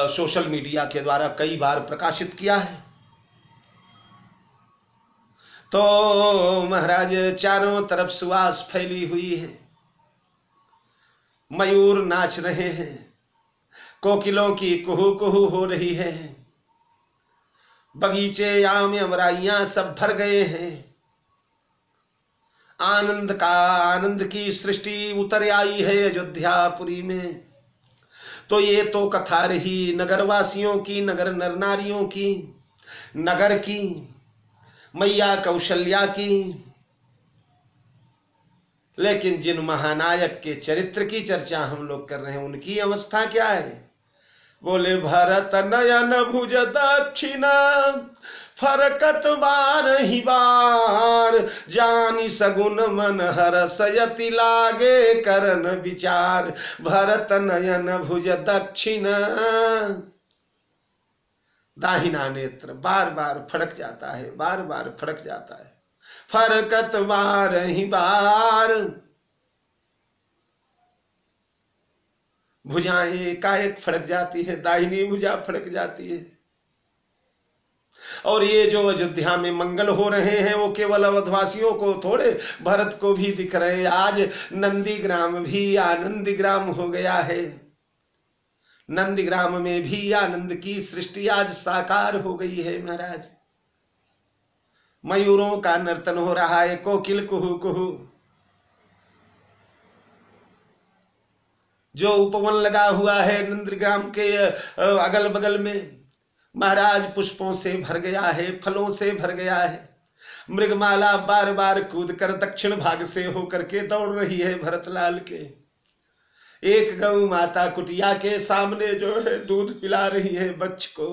सोशल मीडिया के द्वारा कई बार प्रकाशित किया है। तो महाराज चारों तरफ सुवास फैली हुई है, मयूर नाच रहे हैं, कोकिलों की कुहू कुहू हो रही है, बगीचे आम अमराइयां सब भर गए हैं। आनंद की सृष्टि उतर आई है अयोध्यापुरी में। तो ये तो कथा रही नगरवासियों की, नगर नर नारियों की, नगर की, मैया कौशल्या की। लेकिन जिन महानायक के चरित्र की चर्चा हम लोग कर रहे हैं, उनकी अवस्था क्या है? बोले भरत नयन भुज दक्षिणा, फरकत बार ही बार, जानी सगुन मन हरसयति लागे करन विचार। भरत नयन भुज दक्षिणा, दाहिना नेत्र बार बार फड़क जाता है, बार बार फड़क जाता है। फरकत बार ही बार, भुजाएं एकाएक फड़क जाती है, दाहिनी भुजा फड़क जाती है। और ये जो अयोध्या में मंगल हो रहे हैं वो केवल अवधवासियों को थोड़े, भरत को भी दिख रहे हैं। आज नंदीग्राम भी आनंदीग्राम हो गया है। नंदीग्राम में भी आनंद की सृष्टि आज साकार हो गई है महाराज। मयूरों का नर्तन हो रहा है, कोकिल कुहू कुहू। जो उपवन लगा हुआ है नंदीग्राम के अगल बगल में, महाराज पुष्पों से भर गया है, फलों से भर गया है। मृगमाला बार बार कूद कर दक्षिण भाग से होकर के दौड़ रही है भरतलाल के। एक गौ माता कुटिया के सामने जो है दूध पिला रही है बच्च को।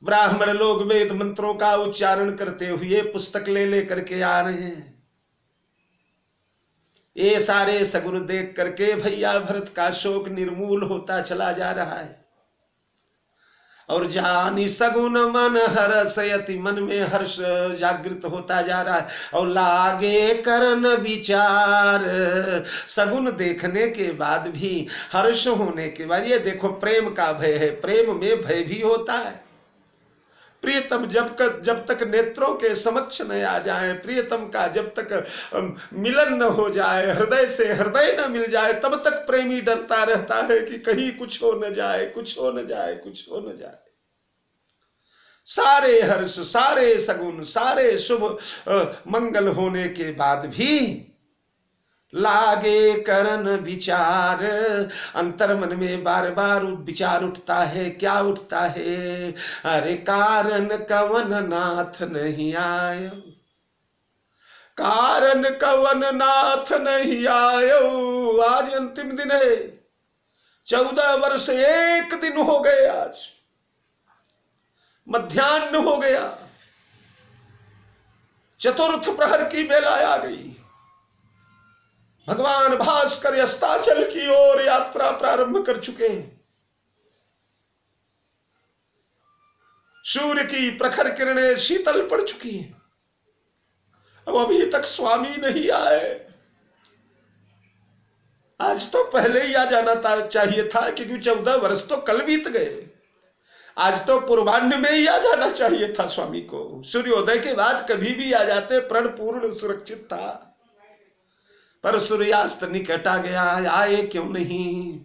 ब्राह्मण लोग वेद मंत्रों का उच्चारण करते हुए पुस्तक ले लेकर के आ रहे हैं। ये सारे सगुन देख करके भैया भरत का शोक निर्मूल होता चला जा रहा है। और जानी सगुन मन हर्षयति, मन में हर्ष जागृत होता जा रहा है। और लागे करन विचार, सगुन देखने के बाद भी, हर्ष होने के बाद, ये देखो प्रेम का भय है, प्रेम में भय भी होता है। प्रियतम जब तक नेत्रों के समक्ष न आ जाए, प्रियतम का जब तक मिलन न हो जाए, हृदय से हृदय न मिल जाए, तब तक प्रेमी डरता रहता है कि कहीं कुछ हो न जाए, कुछ हो न जाए, कुछ हो न जाए। सारे हर्ष, सारे सगुन, सारे शुभ मंगल होने के बाद भी लागे करन विचार। अंतर मन में बार बार विचार उठता है। क्या उठता है? अरे कारण कवन नाथ नहीं आयो, कारण कवन नाथ नहीं आयो। आज अंतिम दिन है, 14 वर्ष 1 दिन हो गए। आज मध्याह्न हो गया, चतुर्थ प्रहर की बेला आ गई। भगवान भास्कर अस्ताचल की ओर यात्रा प्रारंभ कर चुके हैं। सूर्य की प्रखर किरणें शीतल पड़ चुकी हैं। अब अभी तक स्वामी नहीं आए। आज तो पहले ही आ जाना चाहिए था, क्योंकि 14 वर्ष तो कल बीत गए। आज तो पूर्वाह्न में ही आ जाना चाहिए था स्वामी को। सूर्योदय के बाद कभी भी आ जाते, प्रण पूर्ण सुरक्षित था। पर सूर्यास्त निकट आ गया, आए क्यों नहीं।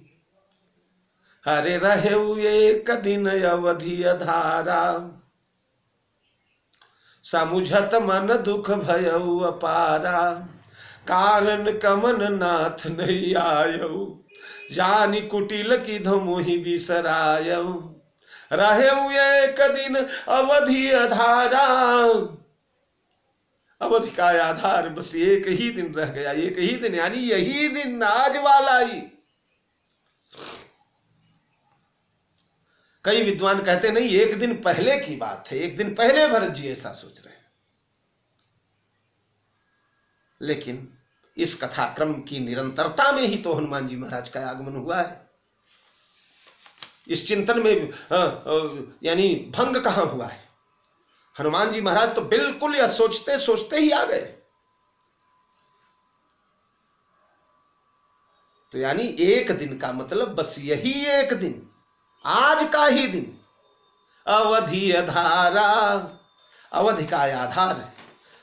हरे रहे एक दिन अवधि अधारा, समुझत मन दुख भयउ अपारा। कारण कमन नाथ नहीं आयऊ, जानी कुटिल की धमोहि बिसरायऊ। रहे एक दिन अवधि अधारा, अवधि का आधार बस एक ही दिन रह गया, एक ही दिन, यानी यही दिन आज वाला ही। कई विद्वान कहते नहीं, एक दिन पहले की बात है, एक दिन पहले भरत जी ऐसा सोच रहे हैं। लेकिन इस कथाक्रम की निरंतरता में ही तो हनुमान जी महाराज का आगमन हुआ है। इस चिंतन में यानी भंग कहां हुआ है। हनुमान जी महाराज तो बिल्कुल यह सोचते सोचते ही आ गए। तो यानी एक दिन का मतलब बस यही एक दिन, आज का ही दिन। अवधि अधारा, अवधि का आधार है।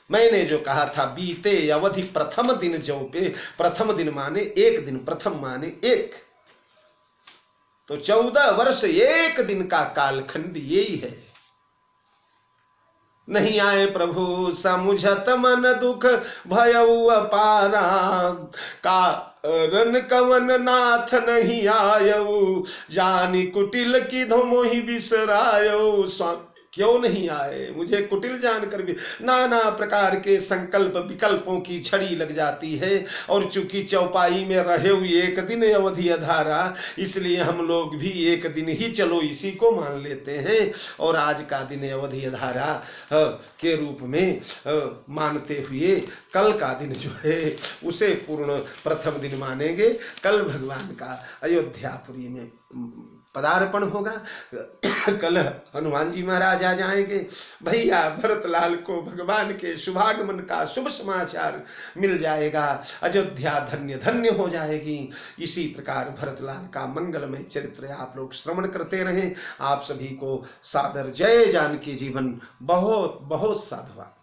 मैंने जो कहा था, बीते अवधि प्रथम दिन जो पे, प्रथम दिन माने एक दिन, प्रथम माने एक, तो 14 वर्ष एक दिन का कालखंड यही है। नहीं आए प्रभु समुझत मन दुख भयउ अपारा, कारण कवन नाथ नहीं आयऊ, जानी कुटिल की धमोहि बिसरायऊ। स्वामी क्यों नहीं आए, मुझे कुटिल जानकर भी नाना प्रकार के संकल्प विकल्पों की छड़ी लग जाती है। और चूंकि चौपाई में रहे हुए एक दिन अवधि अधारा, इसलिए हम लोग भी एक दिन ही चलो इसी को मान लेते हैं, और आज का दिन अवधि अधारा के रूप में मानते हुए कल का दिन जो है उसे पूर्ण प्रथम दिन मानेंगे। कल भगवान का अयोध्यापुरी में पदार्पण होगा। कल हनुमान जी महाराज आ जाएंगे। भैया भरतलाल को भगवान के शुभागमन का शुभ समाचार मिल जाएगा। अयोध्या धन्य धन्य हो जाएगी। इसी प्रकार भरतलाल का मंगलमय चरित्र आप लोग श्रवण करते रहें। आप सभी को सादर जय जानकी जीवन। बहुत बहुत साधुवाद।